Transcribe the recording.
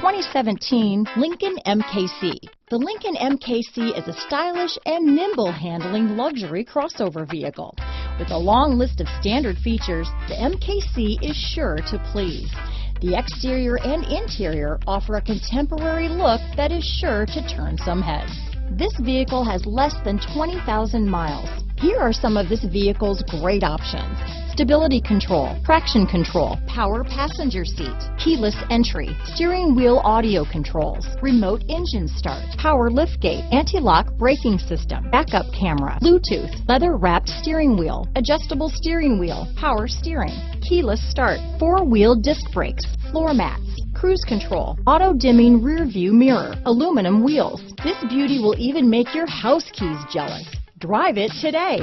2017 Lincoln MKC. The Lincoln MKC is a stylish and nimble handling luxury crossover vehicle. With a long list of standard features, the MKC is sure to please. The exterior and interior offer a contemporary look that is sure to turn some heads. This vehicle has less than 20,000 miles. Here are some of this vehicle's great options: stability control, traction control, power passenger seat, keyless entry, steering wheel audio controls, remote engine start, power liftgate, anti-lock braking system, backup camera, Bluetooth, leather-wrapped steering wheel, adjustable steering wheel, power steering, keyless start, four-wheel disc brakes, floor mats, cruise control, auto-dimming rear-view mirror, aluminum wheels. This beauty will even make your house keys jealous. Drive it today.